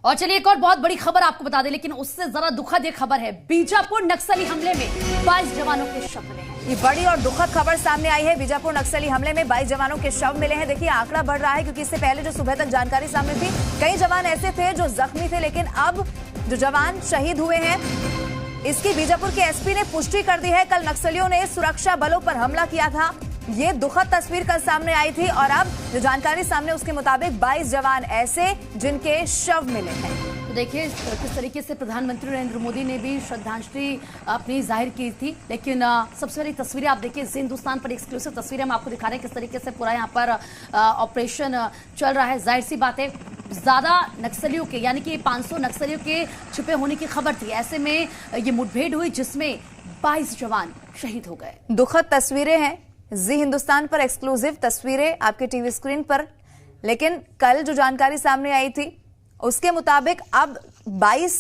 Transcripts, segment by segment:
और चलिए एक और बहुत बड़ी खबर आपको बता दें, लेकिन उससे जरा दुखद ये खबर है। बीजापुर नक्सली हमले में 22 जवानों के शव मिले हैं। ये बड़ी और दुखद खबर सामने आई है। बीजापुर नक्सली हमले में 22 जवानों के शव मिले हैं। देखिए आंकड़ा बढ़ रहा है, क्योंकि इससे पहले जो सुबह तक जानकारी सामने थी, कई जवान ऐसे थे जो जख्मी थे, लेकिन अब जो जवान शहीद हुए हैं, इसकी बीजापुर के एसपी ने पुष्टि कर दी है। कल नक्सलियों ने सुरक्षा बलों पर हमला किया था। ये दुखद तस्वीर कल सामने आई थी और अब जो जानकारी सामने उसके मुताबिक 22 जवान ऐसे जिनके शव मिले हैं। तो देखिए किस तरीके से प्रधानमंत्री नरेंद्र मोदी ने भी श्रद्धांजलि अपनी जाहिर की थी, लेकिन सबसे पहले तस्वीरें आप देखिए, हिंदुस्तान पर एक्सक्लूसिव तस्वीरें हम आपको दिखा रहे हैं किस तरीके से पूरा यहाँ पर ऑपरेशन चल रहा है। जाहिर सी बात है, ज्यादा नक्सलियों के यानी कि 500 नक्सलियों के छुपे होने की खबर थी। ऐसे में ये मुठभेड़ हुई जिसमें 22 जवान शहीद हो गए। दुखद तस्वीरें हैं, जी हिंदुस्तान पर एक्सक्लूसिव तस्वीरें आपके टीवी स्क्रीन पर। लेकिन कल जो जानकारी सामने आई थी उसके मुताबिक अब 22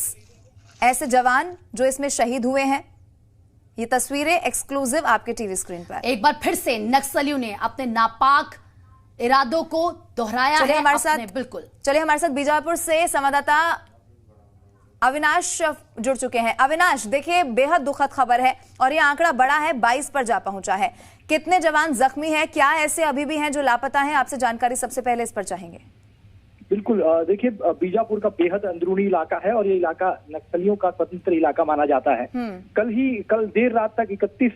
ऐसे जवान जो इसमें शहीद हुए हैं। ये तस्वीरें एक्सक्लूसिव आपके टीवी स्क्रीन पर। एक बार फिर से नक्सलियों ने अपने नापाक इरादों को दोहराया है हमारे साथ। बिल्कुल चलिए हमारे साथ बीजापुर से संवाददाता अविनाश जुड़ चुके हैं। अविनाश, देखिए बेहद दुखद खबर है और ये आंकड़ा बड़ा है, 22 पर जा पहुंचा है। कितने जवान जख्मी हैं, क्या ऐसे अभी भी हैं जो लापता हैं? आपसे जानकारी सबसे पहले इस पर चाहेंगे। बिल्कुल, देखिए बीजापुर का बेहद अंदरूनी इलाका है और ये इलाका नक्सलियों का स्वतंत्र इलाका माना जाता है। कल देर रात तक 31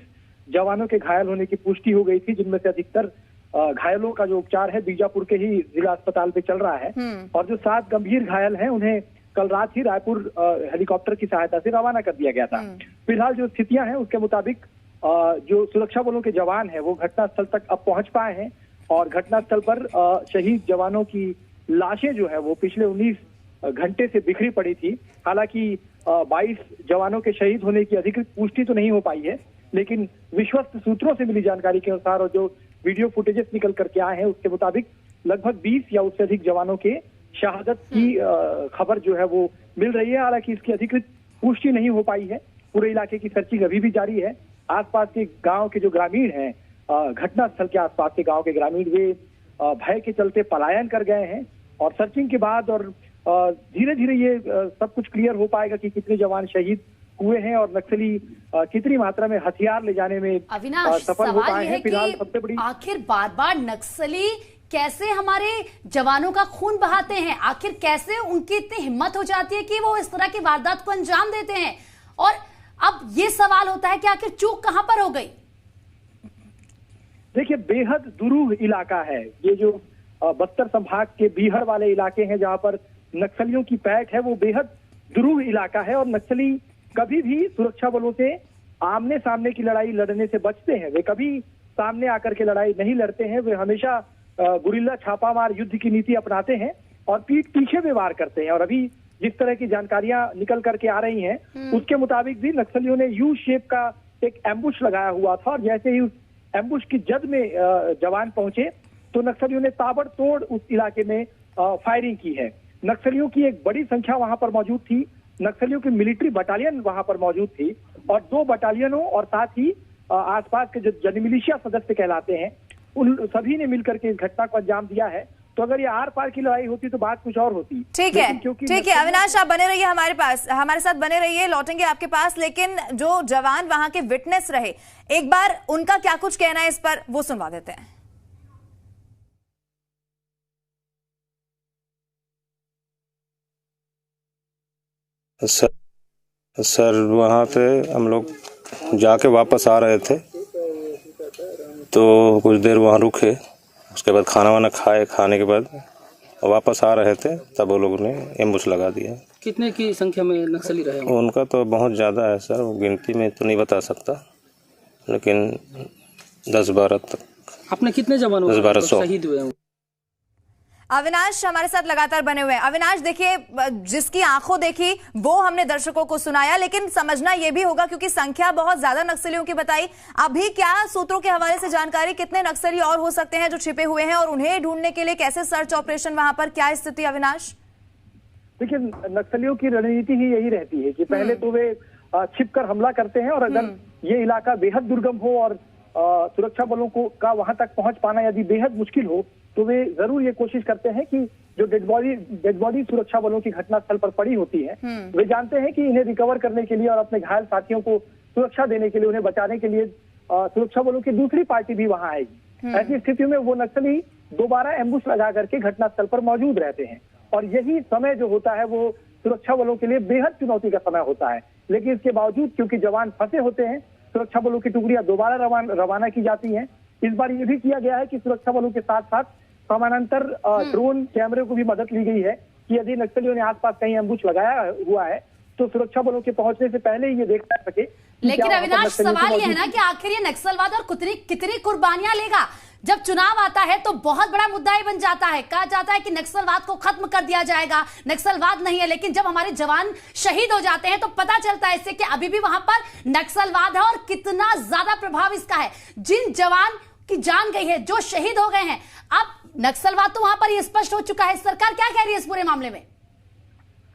जवानों के घायल होने की पुष्टि हो गई थी, जिनमें से अधिकतर घायलों का जो उपचार है बीजापुर के ही जिला अस्पताल पे चल रहा है। और जो 7 गंभीर घायल हैं उन्हें कल रात ही रायपुर हेलीकॉप्टर की सहायता से रवाना कर दिया गया था। फिलहाल जो स्थितियां हैं उसके मुताबिक जो सुरक्षा बलों के जवान हैं वो घटनास्थल तक अब पहुंच पाए हैं और घटनास्थल पर शहीद जवानों की लाशें जो है वो पिछले 19 घंटे से बिखरी पड़ी थी। हालांकि 22 जवानों के शहीद होने की अधिकृत पुष्टि तो नहीं हो पाई है, लेकिन विश्वस्त सूत्रों से मिली जानकारी के अनुसार और जो वीडियो फुटेजेस निकल करके आए हैं उसके मुताबिक लगभग 20 या उससे अधिक जवानों के शहादत की खबर जो है वो मिल रही है। हालांकि इसकी अधिकृत पुष्टि नहीं हो पाई है। पूरे इलाके की सर्चिंग अभी भी जारी है। आसपास के गांव के जो ग्रामीण हैं, घटनास्थल के आसपास के गांव के ग्रामीण, वे भय के चलते पलायन कर गए हैं और सर्चिंग के बाद और धीरे धीरे ये सब कुछ क्लियर हो पाएगा कि कितने जवान शहीद हुए हैं और नक्सली कितनी मात्रा में हथियार ले जाने में सफल हो पाए हैं। फिलहाल सबसे बड़ी आखिर बार बार नक्सली कैसे हमारे जवानों का खून बहाते हैं? आखिर कैसे उनकी इतनी हिम्मत हो जाती है कि वो इस तरह की वारदात को अंजाम देते हैं? और अब ये सवाल होता है कि आखिर चूक कहां पर हो गई? देखिए बेहद दुरूह इलाका है ये, जो बस्तर संभाग के बीहड़ वाले इलाके हैं जहां पर नक्सलियों की पैठ है, वो बेहद दुरूह इलाका है और नक्सली कभी भी सुरक्षा बलों से आमने सामने की लड़ाई लड़ने से बचते हैं। वे कभी सामने आकर के लड़ाई नहीं लड़ते हैं। वे हमेशा गुरिल्ला छापामार युद्ध की नीति अपनाते हैं और पीठ पीछे में वार करते हैं। और अभी जिस तरह की जानकारियां निकल करके आ रही हैं उसके मुताबिक भी नक्सलियों ने यू शेप का एक एम्बुश लगाया हुआ था और जैसे ही उस एम्बुश की जद में जवान पहुंचे तो नक्सलियों ने ताबड़तोड़ उस इलाके में फायरिंग की है। नक्सलियों की एक बड़ी संख्या वहां पर मौजूद थी। नक्सलियों की मिलिट्री बटालियन वहां पर मौजूद थी और 2 बटालियनों और साथ ही आसपास के जो जनमिलिशिया सदस्य कहलाते हैं उन सभी ने मिलकर के इस घटना को अंजाम दिया है। तो अगर ये आर पार की लड़ाई होती तो बात कुछ और होती। ठीक है, ठीक है अविनाश, आप बने रहिए हमारे साथ बने रहिए, लौटेंगे आपके पास। लेकिन जो जवान वहां के विटनेस रहे, एक बार उनका क्या कुछ कहना है इस पर वो सुनवा देते हैं। सर वहाँ पे हम लोग जाके वापस आ रहे थे तो कुछ देर वहाँ रुके, उसके बाद खाना वाना खाने के बाद वापस आ रहे थे तब वो लोगों ने एम्बुश लगा दिया। कितने की संख्या में नक्सली रहे? उनका तो बहुत ज़्यादा है सर, वो गिनती में तो नहीं बता सकता, लेकिन 10-12 तक। आपने कितने जवान 10-12 शहीद हुए हैं? अविनाश हमारे साथ लगातार बने हुए हैं। अविनाश, देखिए जिसकी आंखों देखी वो हमने दर्शकों को सुनाया, लेकिन समझना यह भी होगा क्योंकि संख्या बहुत ज्यादा नक्सलियों की बताई। अभी क्या सूत्रों के हवाले से जानकारी, कितने नक्सली और हो सकते हैं जो छिपे हुए हैं और उन्हें ढूंढने के लिए कैसे सर्च ऑपरेशन वहां पर, क्या स्थिति अविनाश? देखिए नक्सलियों की रणनीति ही यही रहती है कि पहले तो वे छिपकर हमला करते हैं और अगर ये इलाका बेहद दुर्गम हो और सुरक्षा बलों को का वहां तक पहुंच पाना यदि बेहद मुश्किल हो तो वे जरूर ये कोशिश करते हैं कि जो डेड बॉडी सुरक्षा बलों की घटनास्थल पर पड़ी होती है, वे जानते हैं कि इन्हें रिकवर करने के लिए और अपने घायल साथियों को सुरक्षा देने के लिए, उन्हें बचाने के लिए सुरक्षा बलों की दूसरी पार्टी भी वहां आएगी। ऐसी स्थिति में वो नक्सली दोबारा एम्बुश लगा करके घटनास्थल पर मौजूद रहते हैं और यही समय जो होता है वो सुरक्षा बलों के लिए बेहद चुनौती का समय होता है। लेकिन इसके बावजूद क्योंकि जवान फंसे होते हैं, सुरक्षा बलों की टुकड़ियां दोबारा रवाना की जाती हैं। इस बार ये भी किया गया है कि सुरक्षा बलों के साथ साथ समानांतर ड्रोन कैमरे को भी मदद ली गई है कि यदि नक्सलियों ने आसपास कहीं एम्बुश लगाया हुआ है तो सुरक्षा बलों के पहुंचने से पहले ही ये देख सके। लेकिन अविनाश, सवाल ये है ना कि आखिर ये नक्सलवाद और कितनी कुर्बानियां लेगा? जब चुनाव आता है तो बहुत बड़ा मुद्दा ही बन जाता है। कहा जाता है कि नक्सलवाद को खत्म कर दिया जाएगा, नक्सलवाद नहीं है, लेकिन जब हमारे जवान शहीद हो जाते हैं तो पता चलता है इससे कि अभी भी वहां पर नक्सलवाद है और कितना ज्यादा प्रभाव इसका है। जिन जवान की जान गई है, जो शहीद हो गए हैं, अब नक्सलवाद तो वहां पर ये स्पष्ट हो चुका है। सरकार क्या कह रही है इस पूरे मामले में?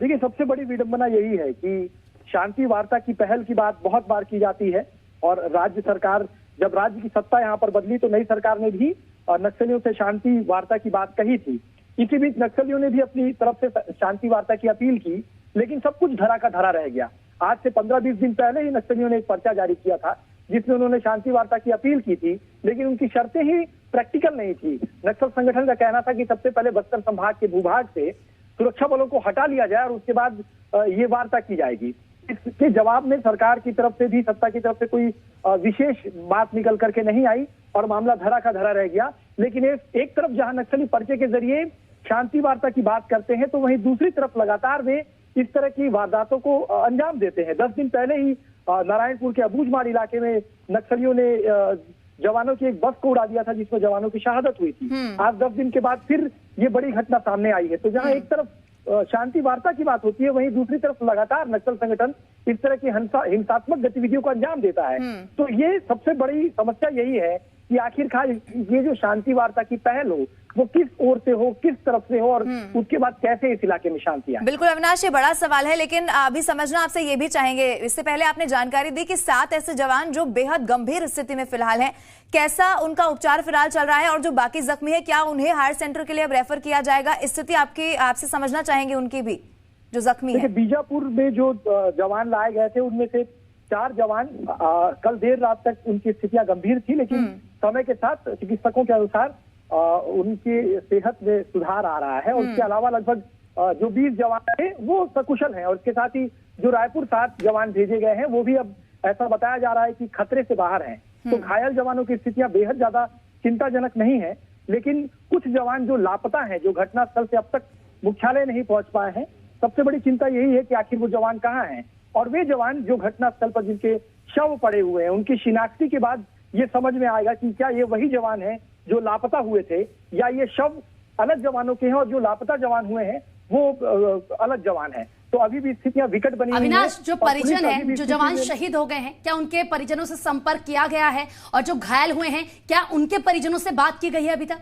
देखिए, सबसे बड़ी विडंबना यही है कि शांति वार्ता की पहल की बात बहुत बार की जाती है और राज्य सरकार, जब राज्य की सत्ता यहाँ पर बदली तो नई सरकार ने भी नक्सलियों से शांति वार्ता की बात कही थी। इसी बीच नक्सलियों ने भी अपनी तरफ से शांति वार्ता की अपील की, लेकिन सब कुछ धरा का धरा रह गया। आज से 15-20 दिन पहले ही नक्सलियों ने एक पर्चा जारी किया था जिसमें उन्होंने शांति वार्ता की अपील की थी, लेकिन उनकी शर्तें ही प्रैक्टिकल नहीं थी। नक्सल संगठन का कहना था कि सबसे पहले बस्तर संभाग के भूभाग से सुरक्षा बलों को हटा लिया जाए और उसके बाद ये वार्ता की जाएगी। इसके जवाब में सरकार की तरफ से भी, सत्ता की तरफ से कोई विशेष बात निकल करके नहीं आई और मामला धरा का धरा रह गया। लेकिन एक तरफ जहां नक्सली पर्चे के जरिए शांति वार्ता की बात करते हैं तो वहीं दूसरी तरफ लगातार वे इस तरह की वारदातों को अंजाम देते हैं। 10 दिन पहले ही नारायणपुर के अबूझमाड़ इलाके में नक्सलियों ने जवानों की एक बस को उड़ा दिया था जिसमें जवानों की शहादत हुई थी। आज 10 दिन के बाद फिर ये बड़ी घटना सामने आई है। तो जहां एक तरफ शांति वार्ता की बात होती है, वहीं दूसरी तरफ लगातार नक्सल संगठन इस तरह की हिंसात्मक गतिविधियों को अंजाम देता है। तो ये सबसे बड़ी समस्या यही है कि आखिरकार ये जो शांति वार्ता की पहल हो वो किस ओर से हो, किस तरफ से हो और उसके बाद कैसे इस इलाके में शांति आए। बिल्कुल अविनाश, ये बड़ा सवाल है, लेकिन अभी समझना आपसे ये भी चाहेंगे। इससे पहले आपने जानकारी दी कि 7 ऐसे जवान जो बेहद गंभीर स्थिति में फिलहाल हैं, कैसा उनका उपचार फिलहाल चल रहा है और जो बाकी जख्मी है क्या उन्हें हायर सेंटर के लिए अब रेफर किया जाएगा? स्थिति आपसे समझना चाहेंगे उनकी भी, जो जख्मी है। बीजापुर में जो जवान लाए गए थे उनमें से 4 जवान कल देर रात तक उनकी स्थितियां गंभीर थी, लेकिन समय के साथ चिकित्सकों के अनुसार उनकी सेहत में सुधार आ रहा है। और उसके अलावा लगभग जो 20 जवान थे वो सकुशल हैं और इसके साथ ही जो रायपुर 7 जवान भेजे गए हैं वो भी अब ऐसा बताया जा रहा है कि खतरे से बाहर हैं। तो घायल जवानों की स्थितियां बेहद ज्यादा चिंताजनक नहीं है, लेकिन कुछ जवान जो लापता हैं, जो घटनास्थल से अब तक मुख्यालय नहीं पहुंच पाए हैं, सबसे बड़ी चिंता यही है कि आखिर वो जवान कहाँ हैं। और वे जवान जो घटनास्थल पर जिनके शव पड़े हुए हैं, उनकी शिनाख्ती के बाद ये समझ में आएगा कि क्या ये वही जवान हैं जो लापता हुए थे या ये शव अलग जवानों के हैं और जो लापता जवान हुए हैं वो अलग जवान हैं। तो अभी भी स्थितियां विकट बनी हुई हैं। अविनाश, जो परिजन है, जो जवान शहीद हो गए हैं, क्या उनके परिजनों से संपर्क किया गया है? और जो घायल हुए हैं, क्या उनके परिजनों से बात की गई है अभी तक?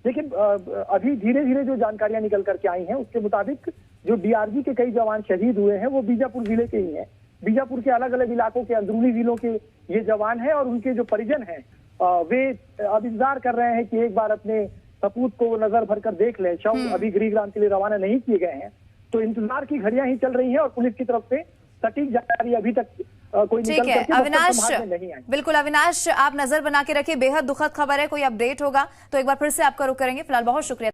लेकिन अभी धीरे धीरे जो जानकारियां निकल करके आई हैं उसके मुताबिक जो डीआरजी के कई जवान शहीद हुए हैं वो बीजापुर जिले के ही हैं। बीजापुर के अलग अलग इलाकों के अंदरूनी जिलों के ये जवान हैं और उनके जो परिजन हैं वे अब इंतजार कर रहे हैं कि एक बार अपने सपूत को नजर भर कर देख लें। शव अभी गृहग्राम के लिए रवाना नहीं किए गए हैं, तो इंतजार की घड़ियां ही चल रही हैं और पुलिस की तरफ से सटीक जानकारी अभी तक कोई ठीक है। अविनाश, बिल्कुल अविनाश, आप नजर बना के रखिए। बेहद दुखद खबर है, कोई अपडेट होगा तो एक बार फिर से आपका रुख करेंगे। फिलहाल बहुत शुक्रिया।